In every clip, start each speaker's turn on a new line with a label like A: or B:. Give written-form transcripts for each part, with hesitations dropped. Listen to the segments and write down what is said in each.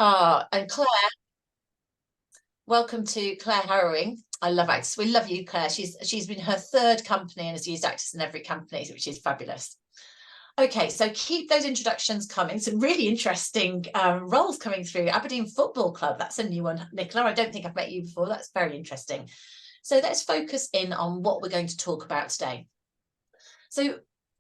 A: And Claire, welcome to Claire Harrowing. I love Actus. We love you, Claire. She's been her third company and has used Actus in every company, which is fabulous. Okay, so keep those introductions coming. Some really interesting roles coming through. Aberdeen Football Club, that's a new one, Nicola. I don't think I've met you before. That's very interesting. So let's focus in on what we're going to talk about today. So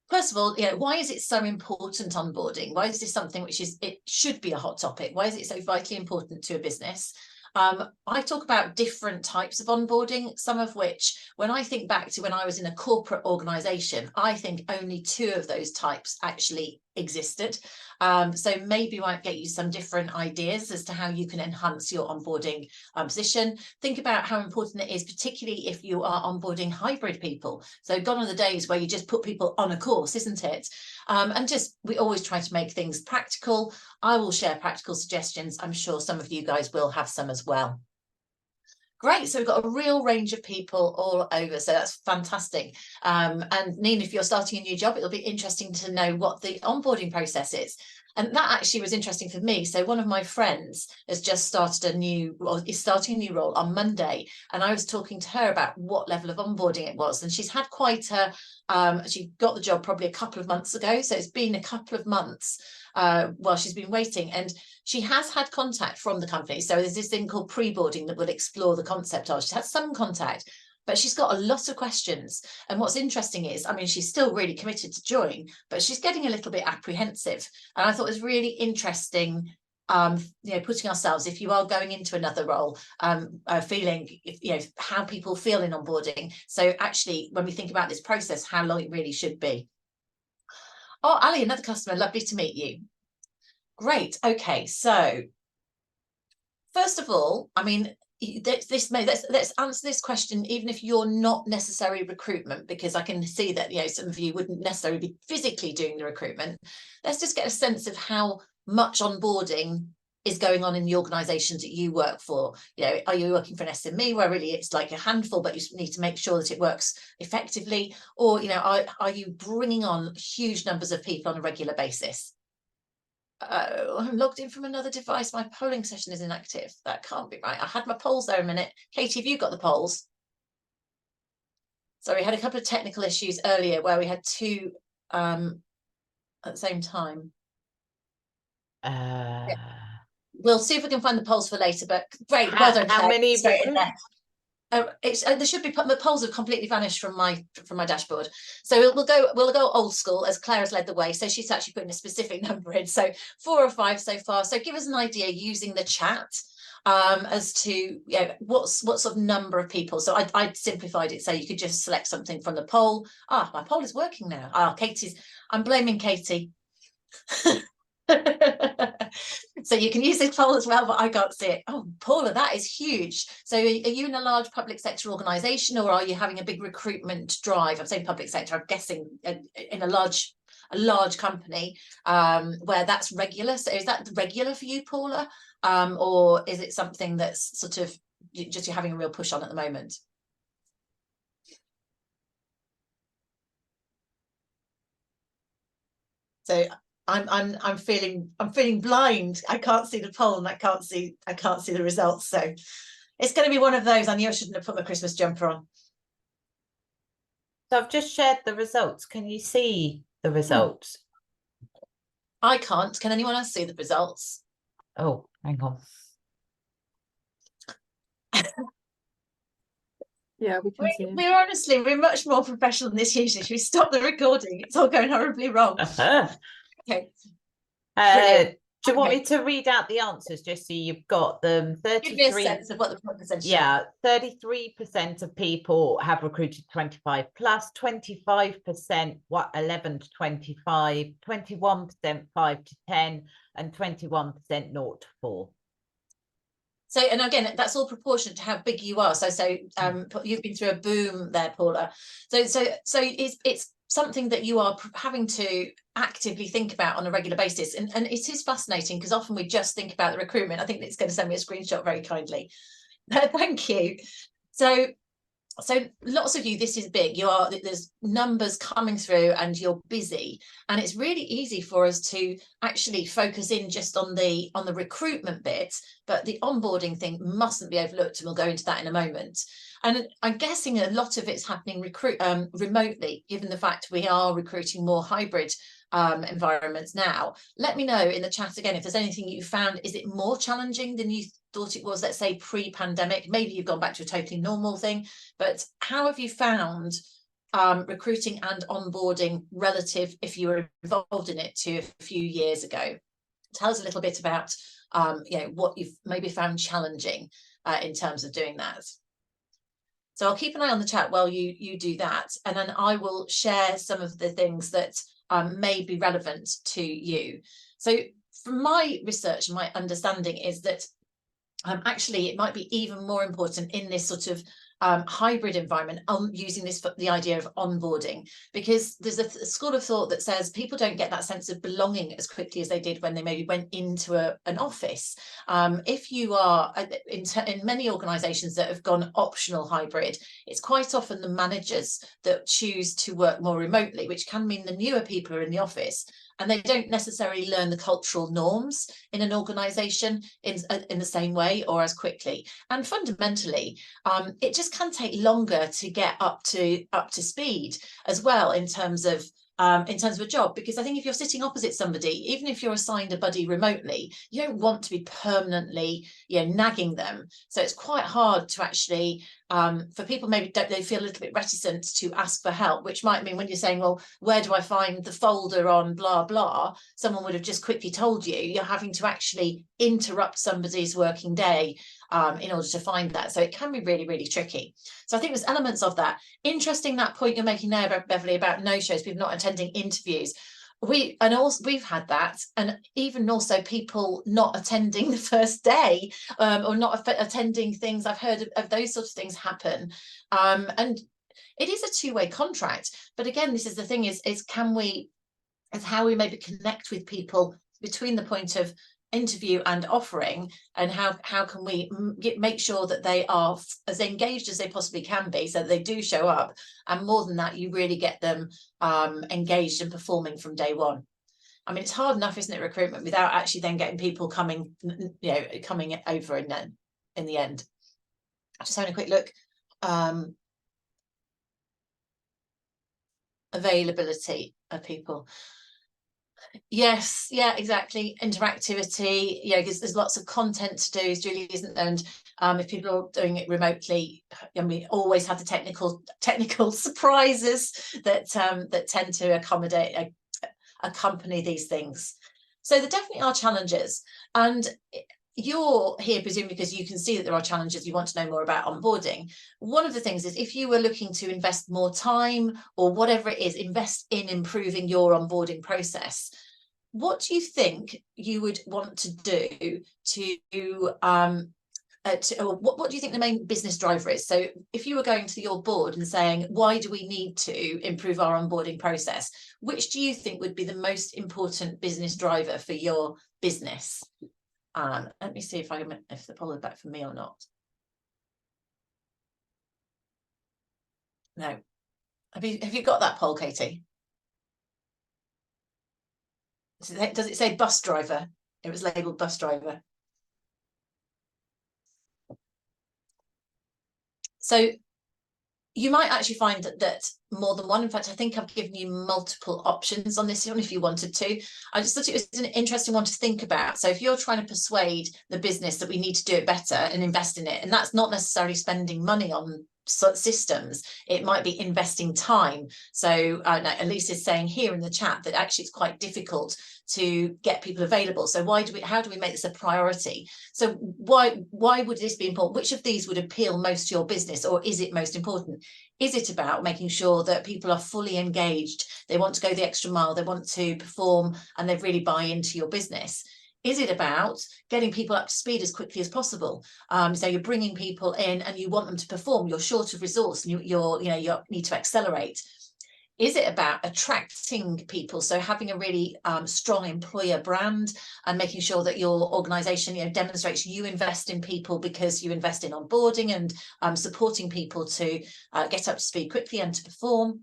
A: first of all, why is it so important, onboarding? Why is this something which it should be a hot topic? Why is it so vitally important to a business? I talk about different types of onboarding, some of which, when I think back to when I was in a corporate organisation, I think only 2 of those types actually existed. So maybe I might get you some different ideas as to how you can enhance your onboarding position. Think about how important it is, particularly if you are onboarding hybrid people. So gone are the days where you just put people on a course, isn't it? And just, we always try to make things practical. I will share practical suggestions. I'm sure some of you guys will have some as well. Great, so we've got a real range of people all over, so that's fantastic. And Nina, if you're starting a new job, it'll be interesting to know what the onboarding process is. And that actually was interesting for me. So one of my friends has just started is starting a new role on Monday, and I was talking to her about what level of onboarding it was, and she's had quite a she got the job probably a couple of months ago, so it's been a couple of months while she's been waiting, and she has had contact from the company. So there's this thing called pre-boarding that will explore the concept of. She's had some contact, but she's got a lot of questions. And what's interesting is, I mean, she's still really committed to join, but she's getting a little bit apprehensive. And I thought it was really interesting, putting ourselves, if you are going into another role, feeling, how people feel in onboarding. So actually, when we think about this process, how long it really should be. Oh, Ali, another customer, lovely to meet you. Great. Okay, so first of all, I mean, let's answer this question, even if you're not necessarily recruitment, because I can see that some of you wouldn't necessarily be physically doing the recruitment. Let's just get a sense of how much onboarding is going on in the organizations that you work for. Are you working for an SME where really it's like a handful, but you need to make sure that it works effectively? Or are you bringing on huge numbers of people on a regular basis? Oh, I'm logged in from another device. My polling session is inactive. That can't be right. I had my polls there a minute. Katie, have you got the polls? So we had a couple of technical issues earlier where we had 2 at the same time. Yeah. We'll see if we can find the polls for later, but great. Well done,
B: how many
A: there should be, the polls have completely vanished from my dashboard. So we'll go old school, as Claire has led the way. So she's actually putting a specific number in. So 4 or 5 so far. So give us an idea using the chat as to what sort of number of people. So I simplified it so you could just select something from the poll. My poll is working now. I'm blaming Katie. So you can use this poll as well, but I can't see it. Oh, Paula, that is huge. So are you in a large public sector organisation, or are you having a big recruitment drive? I'm saying public sector, I'm guessing in a large company where that's regular. So is that regular for you, Paula? Or is it something that's sort of just you're having a real push on at the moment? So I'm feeling blind. I can't see the poll and I can't see the results. So it's going to be one of those. I knew I shouldn't have put my Christmas jumper on.
B: So I've just shared the results. Can you see the results?
A: I can't. Can anyone else see the results?
B: Oh, hang on.
C: Yeah, we can see.
A: We're much more professional than this usually. Should we stop the recording? It's all going horribly wrong. Okay.
B: Do you want me to read out the answers just so you've got them? 33.
A: Give me a sense of what the percentage.
B: Yeah, 33% of people have recruited 25 plus, 25% 11 to 25, 21% 5 to 10, and 21% 0 to 4.
A: So, and again, that's all proportionate to how big you are. So you've been through a boom there, Paula. So it's something that you are having to actively think about on a regular basis. And it is fascinating because often we just think about the recruitment. I think it's going to send me a screenshot very kindly. Thank you. So So lots of you, this is big. There's numbers coming through and you're busy, and it's really easy for us to actually focus in just on the recruitment bit, but the onboarding thing mustn't be overlooked, and we'll go into that in a moment. And I'm guessing a lot of it's happening remotely, given the fact we are recruiting more hybrid environments now. Let me know in the chat again if there's anything you found. Is it more challenging than you thought it was, let's say pre-pandemic? Maybe you've gone back to a totally normal thing, but how have you found recruiting and onboarding relative, if you were involved in it, to a few years ago? Tell us a little bit about what you've maybe found challenging in terms of doing that. So I'll keep an eye on the chat while you do that, and then I will share some of the things that may be relevant to you. So from my research and my understanding is that actually it might be even more important in this sort of hybrid environment, using the idea of onboarding, because there's a school of thought that says people don't get that sense of belonging as quickly as they did when they maybe went into an office. If you are in many organizations that have gone optional hybrid, it's quite often the managers that choose to work more remotely, which can mean the newer people are in the office and they don't necessarily learn the cultural norms in an organization in the same way or as quickly. And fundamentally, it just can take longer to get up to speed as well in terms of a job, because I think if you're sitting opposite somebody, even if you're assigned a buddy remotely, you don't want to be permanently nagging them. So it's quite hard to actually for people, maybe they feel a little bit reticent to ask for help, which might mean when you're saying, well, where do I find the folder on blah blah, someone would have just quickly told you. You're having to actually interrupt somebody's working day in order to find that. So it can be really, really tricky. So I think there's elements of that. Interesting, that point you're making there, Beverly, about no-shows, people not attending interviews. We've had that, and even also people not attending the first day or not attending things. I've heard of those sorts of things happen, and it is a two-way contract. But again, this is the thing: is how we maybe connect with people between the point of interview and offering, and how can we make sure that they are as engaged as they possibly can be, so that they do show up, and more than that, you really get them engaged and performing from day one. I mean, it's hard enough, isn't it, recruitment, without actually then getting people coming over in the end. Just having a quick look. Availability of people. Yes, yeah, exactly. Interactivity, because there's lots of content to do, Julie, isn't there? And if people are doing it remotely, we always have the technical surprises that tend to accompany these things. So there definitely are challenges, and you're here presumably because you can see that there are challenges. You want to know more about onboarding. One of the things is, if you were looking to invest more time or whatever it is, invest in improving your onboarding process, what do you think you would want to do what do you think the main business driver is? So if you were going to your board and saying, why do we need to improve our onboarding process, which do you think would be the most important business driver for your business? Let me see if the poll is back for me or not. No. Have you got that poll, Katie? Does it say bus driver? It was labelled bus driver. So you might actually find that more than one. In fact, I think I've given you multiple options on this one if you wanted to. I just thought it was an interesting one to think about. So if you're trying to persuade the business that we need to do it better and invest in it, and that's not necessarily spending money on systems, it might be investing time. So Elise is saying here in the chat that actually it's quite difficult to get people available. So how do we make this a priority? So why would this be important? Which of these would appeal most to your business, or is it most important? Is it about making sure that people are fully engaged, they want to go the extra mile, they want to perform, and they really buy into your business? Is it about getting people up to speed as quickly as possible? So you're bringing people in and you want them to perform, you're short of resource, and you need to accelerate. Is it about attracting people? So having a really strong employer brand and making sure that your organization, demonstrates you invest in people because you invest in onboarding and supporting people to get up to speed quickly and to perform.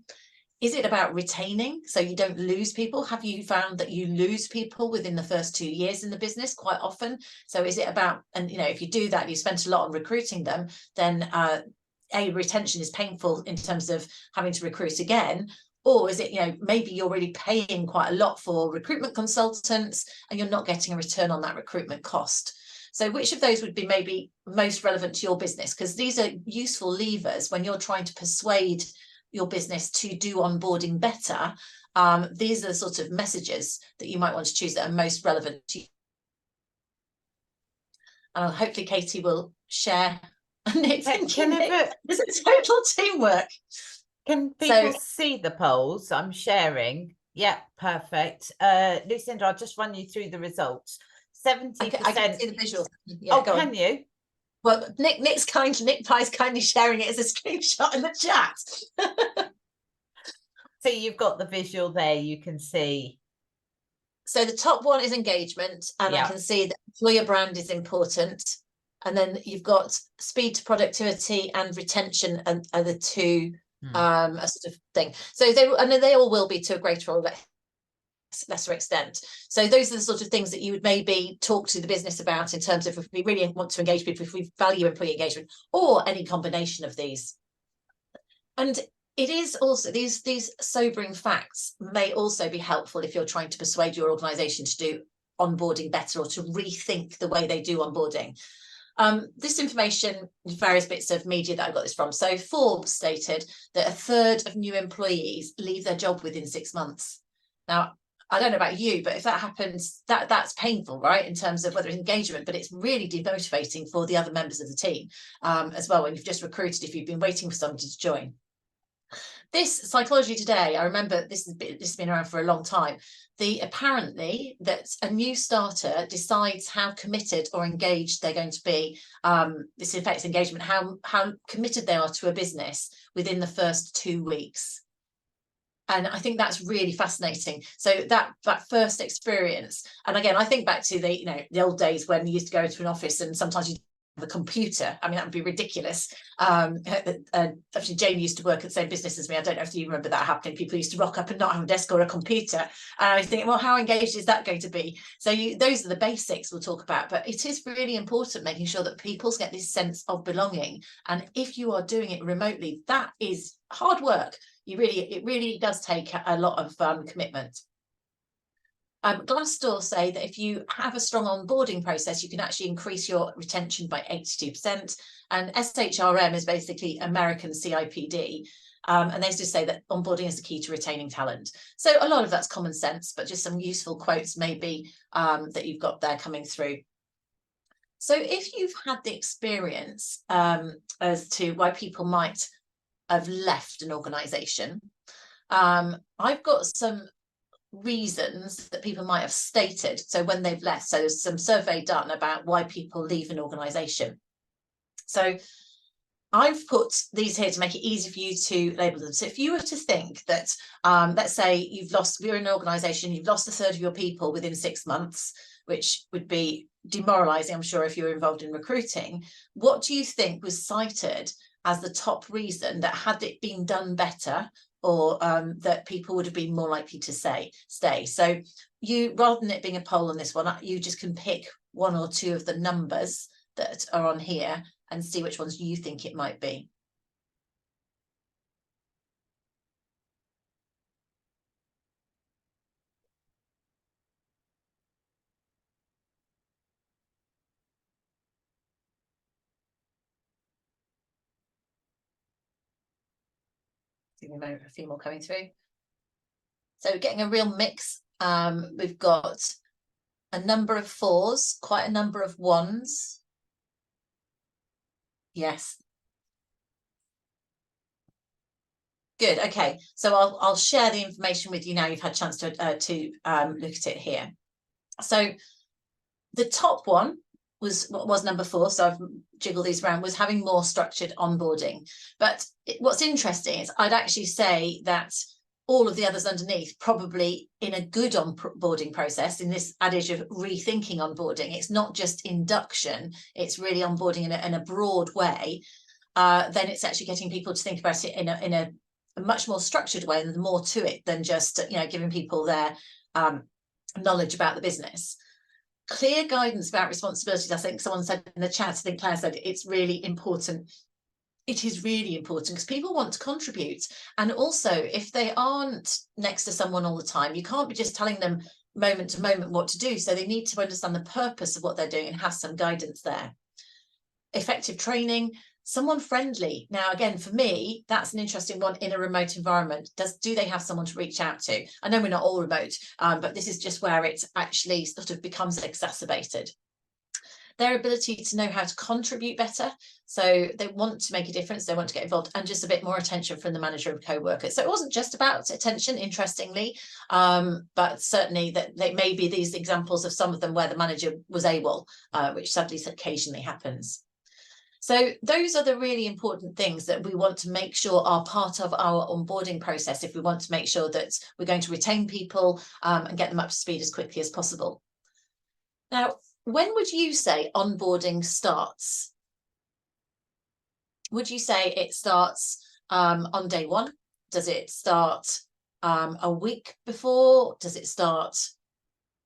A: Is it about retaining so you don't lose people? Have you found that you lose people within the first 2 years in the business quite often? So is it about, and if you do that, you spent a lot on recruiting them, then retention is painful in terms of having to recruit again. Or is it, maybe you're really paying quite a lot for recruitment consultants and you're not getting a return on that recruitment cost? So which of those would be maybe most relevant to your business? Because these are useful levers when you're trying to persuade your business to do onboarding better. These are the sort of messages that you might want to choose that are most relevant to you. And hopefully Katie will share. It's a total teamwork.
B: Can people see the polls? I'm sharing. Yeah, perfect. Lucinda, I'll just run you through the results. 70%.
A: I can see the visual. Yeah,
B: oh, can you?
A: Well, Nick Pye's kindly sharing it as a screenshot in the chat.
B: So you've got the visual there, you can see.
A: So the top one is engagement, and I can see that employer brand is important. And then you've got speed to productivity and retention and are the two a sort of thing. So they all will be to a greater or lesser extent. So those are the sort of things that you would maybe talk to the business about in terms of if we really want to engage people, if we value employee engagement, or any combination of these. And it is also, these sobering facts may also be helpful if you're trying to persuade your organization to do onboarding better or to rethink the way they do onboarding. This information, various bits of media that I got this from. So Forbes stated that 1/3 of new employees leave their job within 6 months. Now, I don't know about you, but if that happens, that's painful, right? In terms of whether it's engagement, but it's really demotivating for the other members of the team as well, when you've just recruited, if you've been waiting for somebody to join. This Psychology Today, I remember this has been around for a long time. Apparently that a new starter decides how committed or engaged they're going to be. This affects engagement, how committed they are to a business within the first 2 weeks. And I think that's really fascinating. So that first experience, and again, I think back to the old days when you used to go into an office and sometimes you have a computer. I mean, that would be ridiculous. Actually, Jane used to work at the same business as me. I don't know if you remember that happening. People used to rock up and not have a desk or a computer. And I was thinking, well, how engaged is that going to be? So those are the basics we'll talk about. But it is really important making sure that people get this sense of belonging. And if you are doing it remotely, that is hard work. It really does take a lot of commitment. Glassdoor say that if you have a strong onboarding process, you can actually increase your retention by 82%. And SHRM is basically American CIPD. And they just say that onboarding is the key to retaining talent. So a lot of that's common sense, but just some useful quotes maybe that you've got there coming through. So if you've had the experience as to why people might have left an organization, I've got some reasons that people might have stated. So when they've left, so there's some survey done about why people leave an organization. So I've put these here to make it easy for you to label them. So if you were to think that, let's say you're in an organization, you've lost 1/3 of your people within 6 months, which would be demoralizing, I'm sure, if you were involved in recruiting, what do you think was cited as the top reason that had it been done better, or that people would have been more likely to stay? So you, rather than it being a poll on this one, you just can pick 1 or 2 of the numbers that are on here and see which ones you think it might be. A few more coming through. So getting a real mix. We've got a number of 4s, quite a number of 1s. Yes. Good. Okay. So I'll share the information with you now. You've had a chance to look at it here. So the top one was number 4. So I've jiggled these around, was having more structured onboarding. But what's interesting is I'd actually say that all of the others underneath, probably in a good onboarding process, in this adage of rethinking onboarding, it's not just induction, it's really onboarding in a broad way, then it's actually getting people to think about it in a much more structured way, and more to it than just, you know, giving people their knowledge about the business. Clear guidance about responsibilities. I think someone said in the chat, I think Claire said, it's really important. It is really important because people want to contribute. And also, if they aren't next to someone all the time, you can't be just telling them moment to moment what to do. So they need to understand the purpose of what they're doing and have some guidance there. Effective training, someone friendly. Now, again, for me, that's an interesting one in a remote environment. Do they have someone to reach out to? I know we're not all remote, but this is just where it actually sort of becomes exacerbated. Their ability to know how to contribute better. So they want to make a difference, they want to get involved, and just a bit more attention from the manager and co-workers. So it wasn't just about attention, interestingly, but certainly that they may be these examples of some of them where the manager was able, which sadly occasionally happens. So those are the really important things that we want to make sure are part of our onboarding process if we want to make sure that we're going to retain people and get them up to speed as quickly as possible. Now, when would you say onboarding starts? Would you say it starts on day one? Does it start a week before? Does it start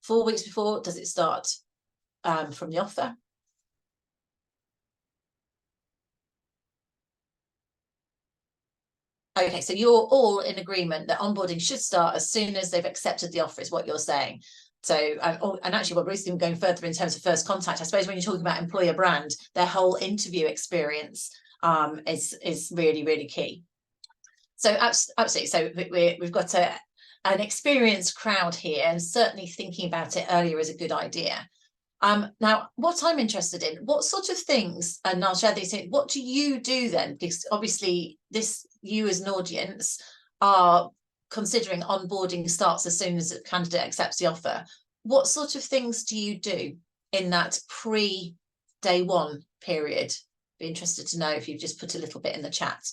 A: 4 weeks before? Does it start from the offer? Okay, so you're all in agreement that onboarding should start as soon as they've accepted the offer, is what you're saying. So, and actually what Ruth's even going further in terms of first contact, I suppose when you're talking about employer brand, their whole interview experience is really, really key. So absolutely. So we've got an experienced crowd here, and certainly thinking about it earlier is a good idea. Now, what I'm interested in, what sort of things, and I'll share these, what do you do then? Because obviously you as an audience are considering onboarding starts as soon as a candidate accepts the offer. What sort of things do you do in that pre-day one period? Be interested to know if you've just put a little bit in the chat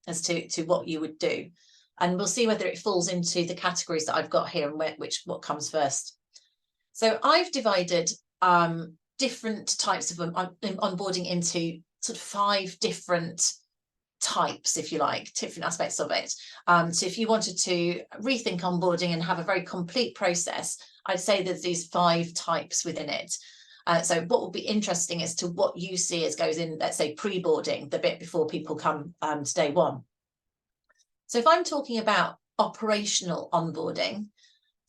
A: as to what you would do. And we'll see whether it falls into the categories that I've got here and what comes first. So I've divided different types of onboarding into sort of 5 different types, if you like, different aspects of it. So if you wanted to rethink onboarding and have a very complete process, I'd say there's these 5 types within it. So what will be interesting as to what you see as goes in, let's say, pre-boarding, the bit before people come to day one. So if I'm talking about operational onboarding,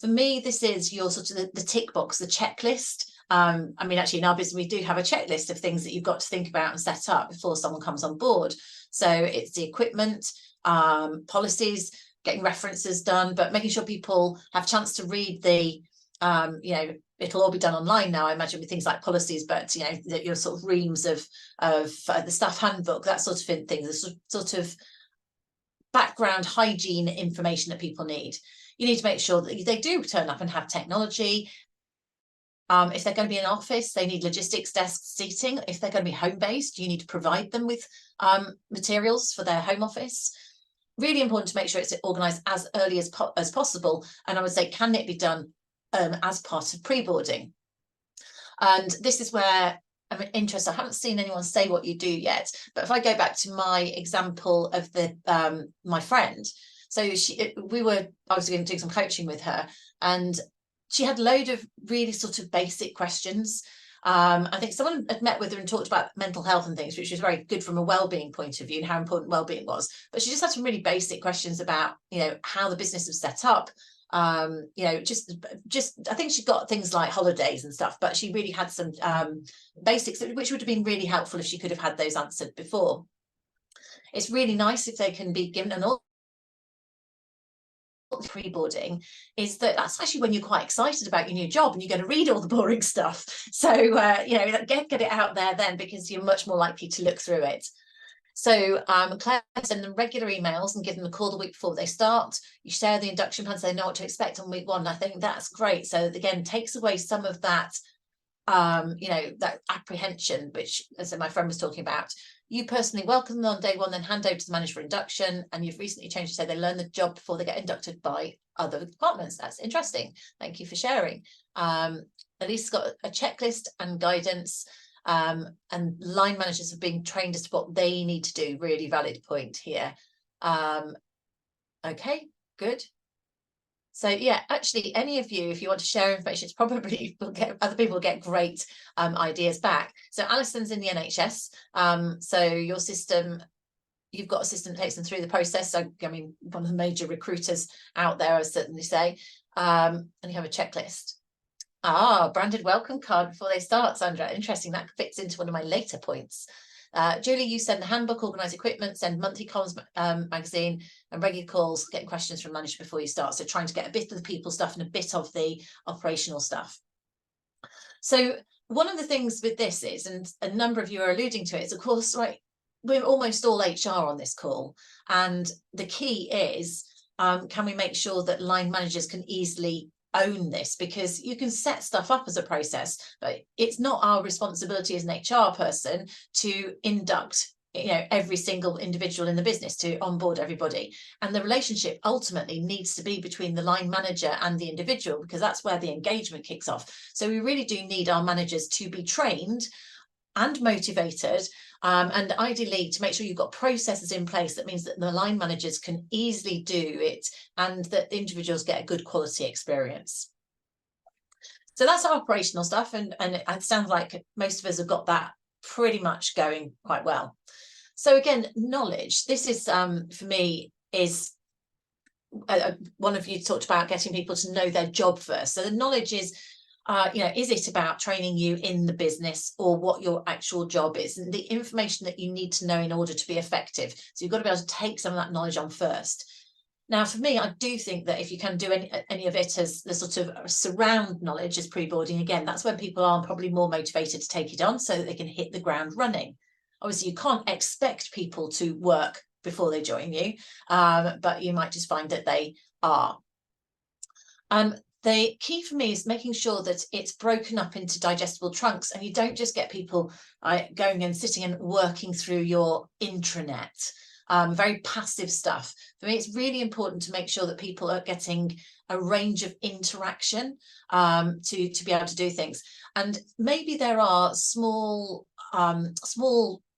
A: for me, this is your sort of the tick box, the checklist. I mean, actually, in our business, we do have a checklist of things that you've got to think about and set up before someone comes on board. So it's the equipment, policies, getting references done, but making sure people have a chance to read the, you know, it'll all be done online now, I imagine, with things like policies, but, you know, your sort of reams of the staff handbook, that sort of thing, the sort of background hygiene information that people need. You need to make sure that they do turn up and have technology. If they're going to be in an office, they need logistics desk seating. If they're going to be home-based, you need to provide them with materials for their home office. Really important to make sure it's organised as early as possible. And I would say, can it be done as part of pre-boarding? And this is where I'm interested. I haven't seen anyone say what you do yet, but if I go back to my example of the my friend, so I was going to do some coaching with her, and she had a load of really sort of basic questions. I think someone had met with her and talked about mental health and things, which was very good from a well-being point of view and how important well-being was. But she just had some really basic questions about, you know, how the business was set up. You know, just I think she got things like holidays and stuff, but she really had some basics, which would have been really helpful if she could have had those answered before. It's really nice if they can be given an pre-boarding is that's actually when you're quite excited about your new job and you're going to read all the boring stuff. So you know, get it out there then, because you're much more likely to look through it. So Claire, send them regular emails and give them a call the week before they start. You share the induction plan so they know what to expect on week 1. I think that's great. So again, takes away some of that you know, that apprehension, which, as my friend was talking about, you personally welcome them on day one, then hand over to the manager for induction, and you've recently changed to say they learn the job before they get inducted by other departments. That's interesting. Thank you for sharing. Elise got a checklist and guidance, and line managers are being trained as to what they need to do. Really valid point here. Okay, good. So yeah, actually, any of you, if you want to share information, it's probably will get other people will get great ideas back. So Alison's in the NHS. So your system, you've got a system that takes them through the process. So I mean, one of the major recruiters out there, I certainly say. And you have a checklist. Branded welcome card before they start, Sandra. Interesting. That fits into one of my later points. Julie, you send the handbook, organise equipment, send monthly comms magazine, and regular calls, getting questions from managers before you start. So trying to get a bit of the people stuff and a bit of the operational stuff. So one of the things with this is, and a number of you are alluding to it, is of course, right, we're almost all HR on this call. And the key is, can we make sure that line managers can easily own this? Because you can set stuff up as a process, but it's not our responsibility as an HR person to induct, you know, every single individual in the business, to onboard everybody. And the relationship ultimately needs to be between the line manager and the individual, because that's where the engagement kicks off. So we really do need our managers to be trained and motivated, and ideally to make sure you've got processes in place that means that the line managers can easily do it and that the individuals get a good quality experience. So that's our operational stuff, and it sounds like most of us have got that pretty much going quite well. So again, knowledge, this is for me is one of you talked about getting people to know their job first. So the knowledge is, you know, is it about training you in the business or what your actual job is, and the information that you need to know in order to be effective. So you've got to be able to take some of that knowledge on first. Now, for me, I do think that if you can do any of it as the sort of surround knowledge as pre-boarding, again, that's when people are probably more motivated to take it on so that they can hit the ground running. Obviously, you can't expect people to work before they join you, but you might just find that they are. The key for me is making sure that it's broken up into digestible chunks, and you don't just get people going and sitting and working through your intranet. Very passive stuff. For me, it's really important to make sure that people are getting a range of interaction to be able to do things. And maybe there are small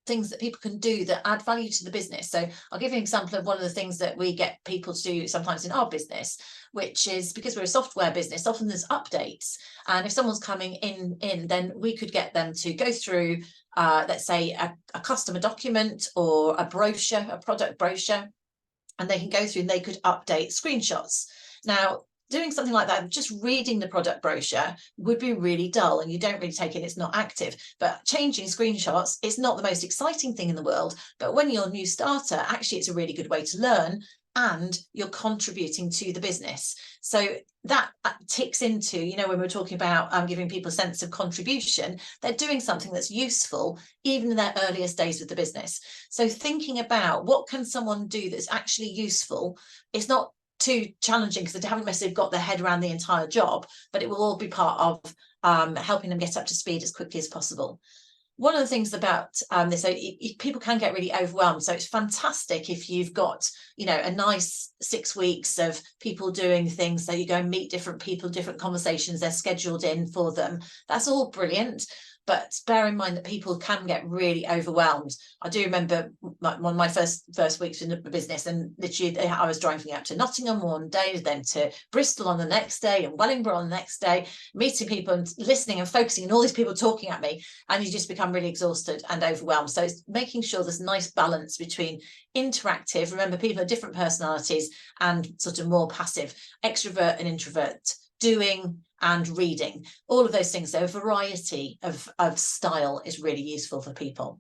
A: things that people can do that add value to the business. So I'll give you an example of one of the things that we get people to do sometimes in our business, which is, because we're a software business, often there's updates. And if someone's coming in, then we could get them to go through, let's say, a customer document or a brochure, a product brochure, and they can go through and they could update screenshots. Now, doing something like that, just reading the product brochure would be really dull, and you don't really take it, it's not active. But changing screenshots is not the most exciting thing in the world, but when you're a new starter, actually it's a really good way to learn, and you're contributing to the business. So that ticks into, you know, when we're talking about giving people a sense of contribution, they're doing something that's useful even in their earliest days with the business. So thinking about what can someone do that's actually useful, it's not too challenging because they haven't necessarily got their head around the entire job, but it will all be part of helping them get up to speed as quickly as possible. One of the things about this, so people can get really overwhelmed. So it's fantastic if you've got, you know, a nice 6 weeks of people doing things. So you go and meet different people, different conversations, they're scheduled in for them. That's all brilliant. But bear in mind that people can get really overwhelmed. I do remember one of my first weeks in the business, and literally I was driving out to Nottingham one day, then to Bristol on the next day, and Wellingborough on the next day, meeting people and listening and focusing, and all these people talking at me, and you just become really exhausted and overwhelmed. So it's making sure there's a nice balance between interactive, remember people are different personalities, and sort of more passive, extrovert and introvert, doing and reading, all of those things. So a variety of style is really useful for people.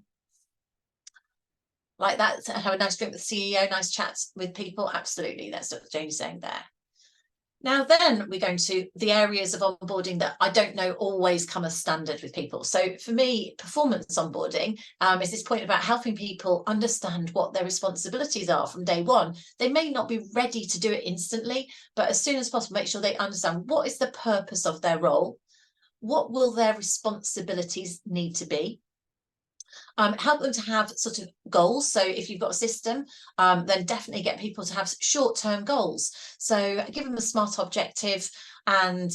A: Like that, have a nice drink with the CEO, nice chats with people, absolutely. That's what Janie's saying there. Now then we're going to the areas of onboarding that I don't know always come as standard with people. So for me, performance onboarding is this point about helping people understand what their responsibilities are from day one. They may not be ready to do it instantly, but as soon as possible, make sure they understand what is the purpose of their role. what will their responsibilities need to be? Help them to have sort of goals. So if you've got a system, then definitely get people to have short-term goals. So give them a SMART objective, and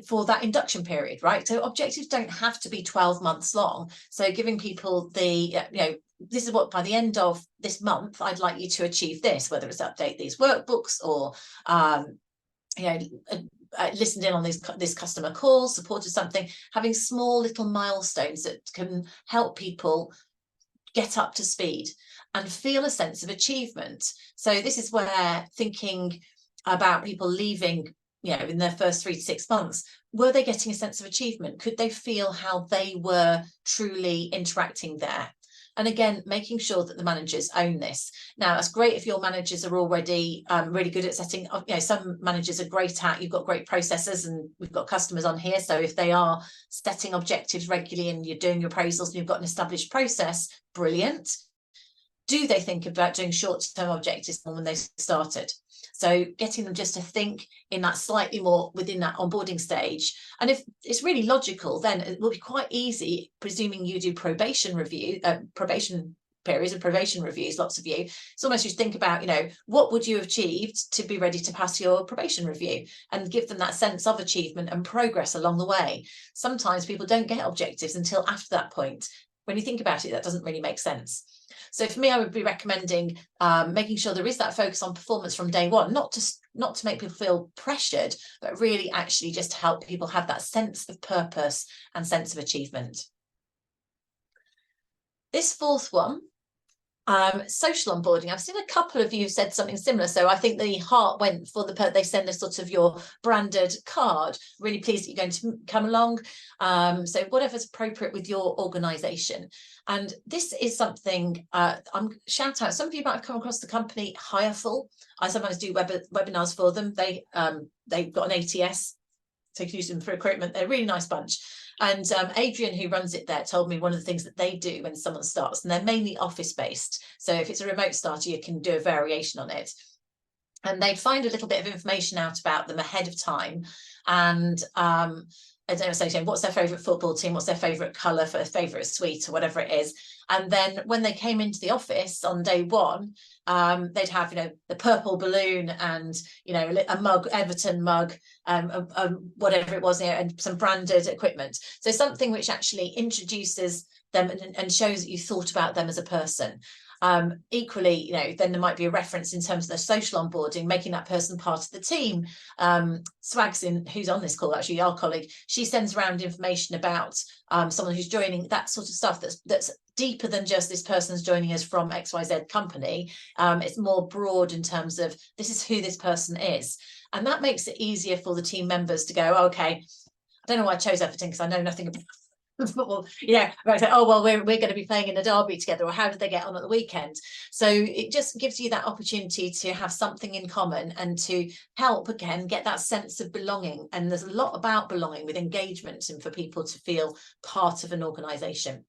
A: for that induction period, right? So objectives don't have to be 12 months long. So giving people the, this is what by the end of this month I'd like you to achieve this, whether it's update these workbooks or listened in on this customer call, supported something, having small little milestones that can help people get up to speed and feel a sense of achievement. So this is where thinking about people leaving, in their first 3 to 6 months, were they getting a sense of achievement? Could they feel how they were truly interacting there? And again, making sure that the managers own this. Now, that's great if your managers are already really good at setting up. Some managers are great at, you've got great processes, and we've got customers on here. So if they are setting objectives regularly and you're doing your appraisals and you've got an established process, brilliant. Do they think about doing short-term objectives when they started? So getting them just to think in that slightly more within that onboarding stage. And if it's really logical, then it will be quite easy, presuming you do probation periods and probation reviews, lots of you. It's almost just think about, what would you have achieved to be ready to pass your probation review, and give them that sense of achievement and progress along the way. Sometimes people don't get objectives until after that point. When you think about it, that doesn't really make sense. So for me, I would be recommending making sure there is that focus on performance from day one, not to make people feel pressured, but really actually just to help people have that sense of purpose and sense of achievement. This fourth one, social onboarding. I've seen a couple of you said something similar, so I think the heart went for they send us sort of your branded card. Really pleased that you're going to come along. So whatever's appropriate with your organisation. And this is something I'm shout out. Some of you might have come across the company Hireful. I sometimes do webinars for them. They've got an ATS, so you can use them for recruitment. They're a really nice bunch. And Adrian, who runs it there, told me one of the things that they do when someone starts, and they're mainly office-based. So if it's a remote starter, you can do a variation on it. And they'd find a little bit of information out about them ahead of time. And they were saying, what's their favourite football team? What's their favourite colour for a favourite sweet or whatever it is? And then when they came into the office on day one, they'd have, the purple balloon and, a mug, Everton mug, whatever it was, and some branded equipment. So something which actually introduces them and shows that you thought about them as a person. Equally, then there might be a reference in terms of the social onboarding, making that person part of the team. Swags, who's on this call, actually, our colleague, she sends around information about someone who's joining, that sort of stuff that's deeper than just this person's joining us from XYZ company. It's more broad in terms of this is who this person is. And that makes it easier for the team members to go, okay, I don't know why I chose Everton because I know nothing about football, right. So, oh well, we're going to be playing in a derby together, or how did they get on at the weekend? So it just gives you that opportunity to have something in common and to help again get that sense of belonging. And there's a lot about belonging with engagement and for people to feel part of an organisation.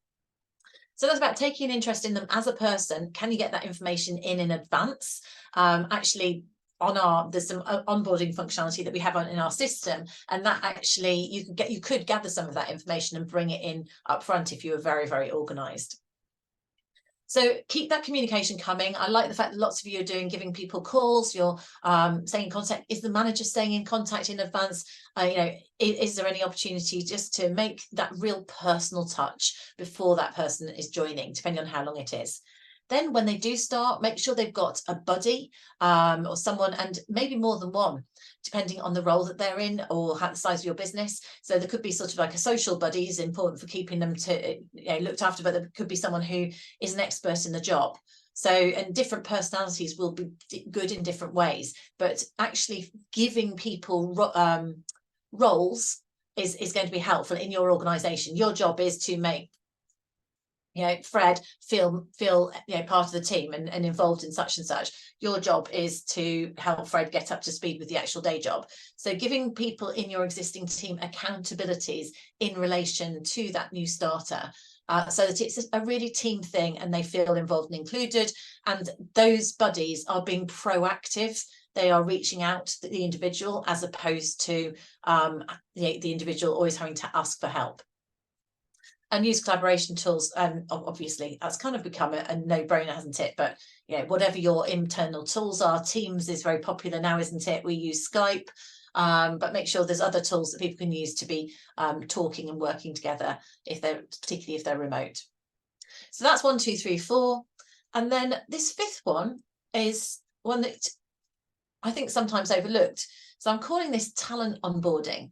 A: So that's about taking an interest in them as a person. Can you get that information in advance? Actually, there's some onboarding functionality that we have in our system, and that actually you could gather some of that information and bring it in up front if you were very, very organized. So keep that communication coming. I like the fact that lots of you are giving people calls. You're staying in contact. Is the manager staying in contact in advance? Is there any opportunity just to make that real personal touch before that person is joining, depending on how long it is? Then when they do start, make sure they've got a buddy or someone, and maybe more than one, depending on the role that they're in or how the size of your business. So there could be sort of like a social buddy is important for keeping them looked after, but there could be someone who is an expert in the job. So, and different personalities will be good in different ways, but actually giving people roles is going to be helpful in your organization. Your job is to make Fred feel part of the team and involved in such and such. Your job is to help Fred get up to speed with the actual day job. So giving people in your existing team accountabilities in relation to that new starter, so that it's a really team thing and they feel involved and included, and those buddies are being proactive they are reaching out to the individual, as opposed to the individual always having to ask for help. And use collaboration tools. Obviously, that's kind of become a no-brainer, hasn't it? But whatever your internal tools are, Teams is very popular now, isn't it? We use Skype, but make sure there's other tools that people can use to be talking and working together, particularly if they're remote. So that's 1, 2, 3, 4. And then this 5th one is one that I think sometimes overlooked. So I'm calling this talent onboarding.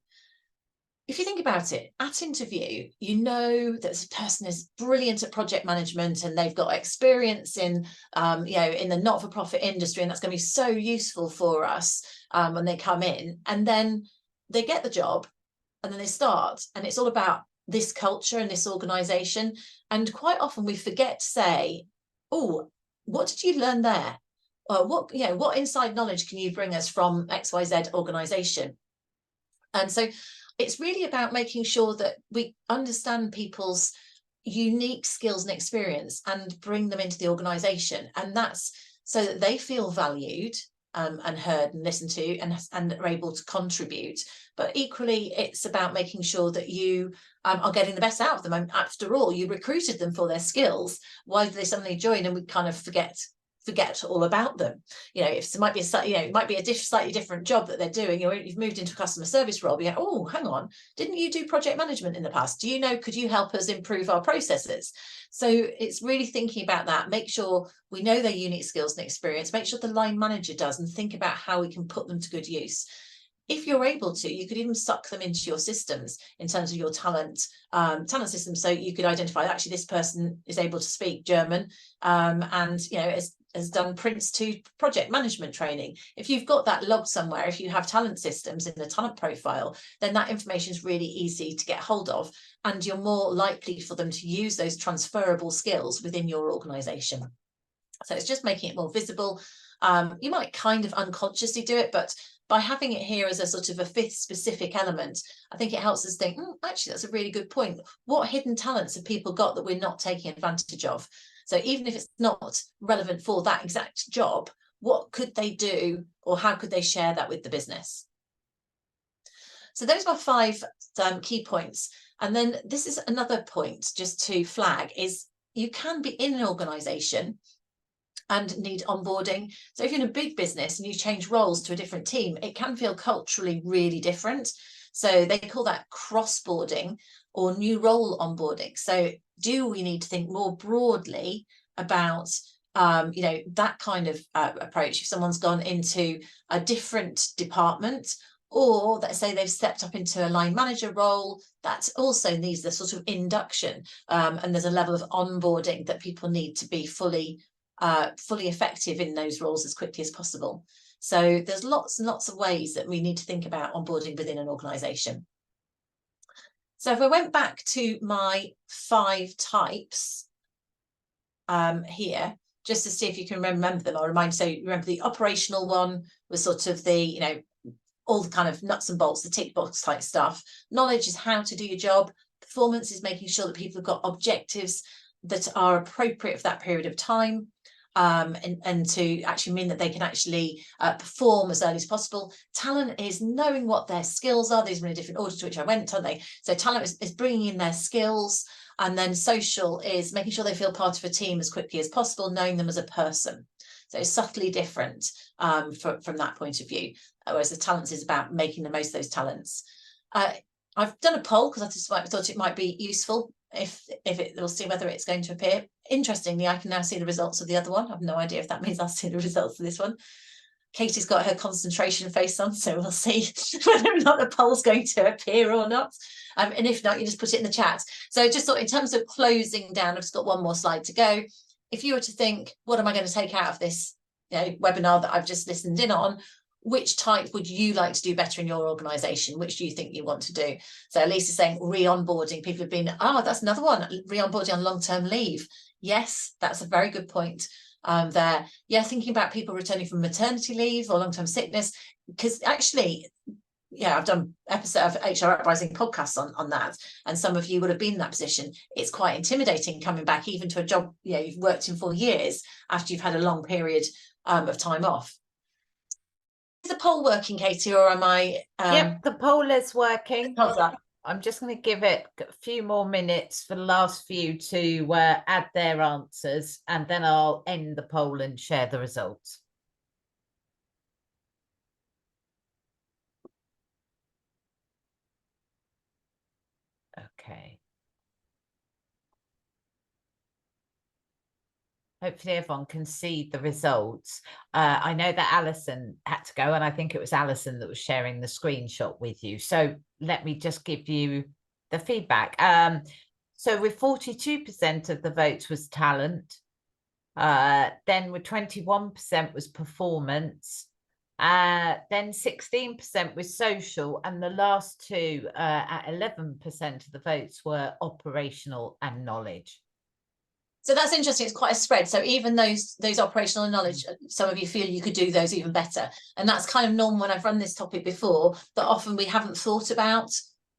A: If you think about it, at interview, you know that this person is brilliant at project management and they've got experience in, in the not-for-profit industry, and that's going to be so useful for us when they come in. And then they get the job, and then they start, and it's all about this culture and this organisation. And quite often we forget to say, "Oh, what did you learn there? What inside knowledge can you bring us from XYZ organisation?" And so it's really about making sure that we understand people's unique skills and experience and bring them into the organisation. And that's so that they feel valued and heard and listened to and are able to contribute. But equally, it's about making sure that you are getting the best out of them. And after all, you recruited them for their skills. Why do they suddenly join and we kind of forget all about them? If it might be a slightly different job that they're doing, you've moved into a customer service role, but oh, hang on, didn't you do project management in the past? Could you help us improve our processes? So it's really thinking about that. Make sure we know their unique skills and experience, make sure the line manager does, and think about how we can put them to good use. If you're able to, you could even suck them into your systems in terms of your talent system. So you could identify, actually, this person is able to speak German and has done Prince 2 project management training. If you've got that logged somewhere, if you have talent systems in the talent profile, then that information is really easy to get hold of, and you're more likely for them to use those transferable skills within your organisation. So it's just making it more visible. You might kind of unconsciously do it, but by having it here as a sort of a 5th specific element, I think it helps us think, actually, that's a really good point. What hidden talents have people got that we're not taking advantage of? So even if it's not relevant for that exact job, what could they do, or how could they share that with the business? So those are 5 key points. And then this is another point just to flag, is you can be in an organisation and need onboarding. So if you're in a big business and you change roles to a different team, it can feel culturally really different. So they call that cross-boarding or new role onboarding. So do we need to think more broadly about that kind of approach? If someone's gone into a different department, or let's say they've stepped up into a line manager role, that also needs the sort of induction, and there's a level of onboarding that people need to be fully effective in those roles as quickly as possible. So there's lots and lots of ways that we need to think about onboarding within an organisation. So if I went back to my 5 types here, just to see if you can remember them, I'll remind you. So remember, the operational one was sort of the, all the kind of nuts and bolts, the tick box type stuff. Knowledge is how to do your job. Performance is making sure that people have got objectives that are appropriate for that period of time. And to actually mean that they can actually perform as early as possible. Talent is knowing what their skills are. These are in a different order to which I went, aren't they? So talent is bringing in their skills, and then social is making sure they feel part of a team as quickly as possible, knowing them as a person. So it's subtly different from that point of view, whereas the talents is about making the most of those talents. I've done a poll because I thought it might be useful. We'll see whether it's going to appear. Interestingly, I can now see the results of the other one. I have no idea if that means I'll see the results of this one. Katie's got her concentration face on, so we'll see whether or not the poll's going to appear or not. And if not, you just put it in the chat. So I just thought, in terms of closing down, I've just got one more slide to go. If you were to think, what am I going to take out of this webinar that I've just listened in on? Which type would you like to do better in your organisation? Which do you think you want to do? So Lisa's saying re-onboarding. People have been, that's another one, re-onboarding on long-term leave. Yes, that's a very good point there. Yeah, thinking about people returning from maternity leave or long-term sickness, because actually, I've done episode of HR Uprising podcasts on that, and some of you would have been in that position. It's quite intimidating coming back even to a job you've worked in for years after you've had a long period of time off. the poll working, Katie, or am I?
B: Yep, the poll is working.
A: How's that?
B: I'm just going to give it a few more minutes for the last few to add their answers, and then I'll end the poll and share the results. Okay. Hopefully everyone can see the results. I know that Alison had to go, and I think it was Alison that was sharing the screenshot with you. So let me just give you the feedback. So with 42% of the votes was talent, then with 21% was performance, then 16% was social, and the last two at 11% of the votes were operational and knowledge.
A: So that's interesting. It's quite a spread. So even those operational knowledge, some of you feel you could do those even better. And that's kind of normal when I've run this topic before, that often we haven't thought about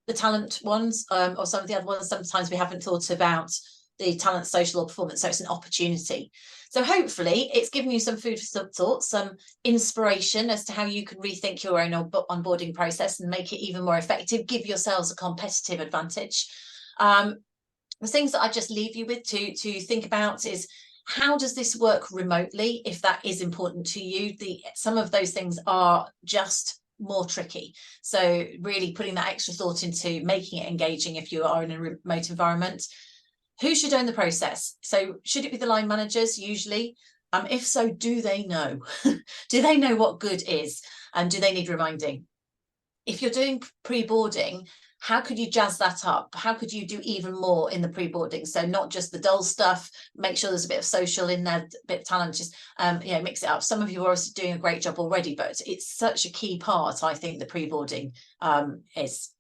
A: the talent ones or some of the other ones. Sometimes we haven't thought about the talent, social, or performance. So it's an opportunity. So hopefully it's given you some food for thought, some inspiration as to how you can rethink your own onboarding process and make it even more effective. Give yourselves a competitive advantage. The things that I just leave you with to think about is, how does this work remotely, if that is important to you? Some of those things are just more tricky. So really putting that extra thought into making it engaging if you are in a remote environment. Who should own the process? So should it be the line managers usually? If so, do they know? Do they know what good is? And do they need reminding? If you're doing pre-boarding, how could you jazz that up? How could you do even more in the pre-boarding? So not just the dull stuff, make sure there's a bit of social in there, a bit of talent, just mix it up. Some of you are obviously doing a great job already, but it's such a key part, I think, the pre-boarding is.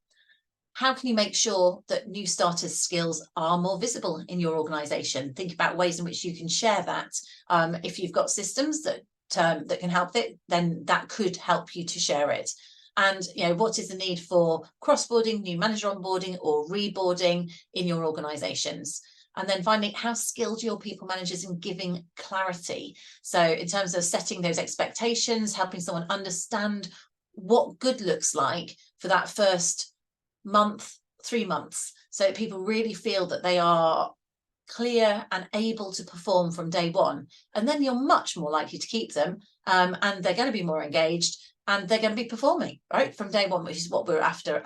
A: How can you make sure that new starters' skills are more visible in your organisation? Think about ways in which you can share that. If you've got systems that can help it, then that could help you to share it. And what is the need for cross-boarding, new manager onboarding, or reboarding in your organisations? And then finding how skilled your people managers in giving clarity. So in terms of setting those expectations, helping someone understand what good looks like for that first month, 3 months, so that people really feel that they are clear and able to perform from day one. And then you're much more likely to keep them, and they're going to be more engaged, and they're going to be performing right from day one, which is what we're after.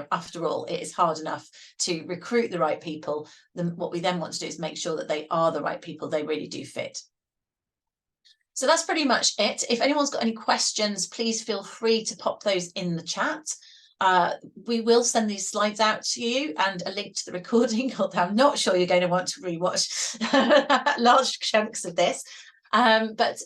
A: After all, it is hard enough to recruit the right people. Then what we then want to do is make sure that they are the right people, they really do fit. So that's pretty much it. If anyone's got any questions, please feel free to pop those in the chat. We will send these slides out to you and a link to the recording, although I'm not sure you're going to want to rewatch large chunks of this. But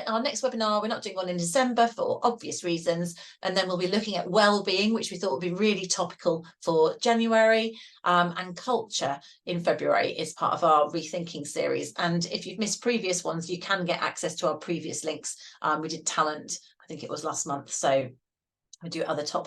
A: our next webinar, we're not doing one in December for obvious reasons, and then we'll be looking at well-being, which we thought would be really topical for January, and culture in February is part of our Rethinking series. And if you've missed previous ones, you can get access to our previous links. We did talent, I think it was last month, so we do other topics.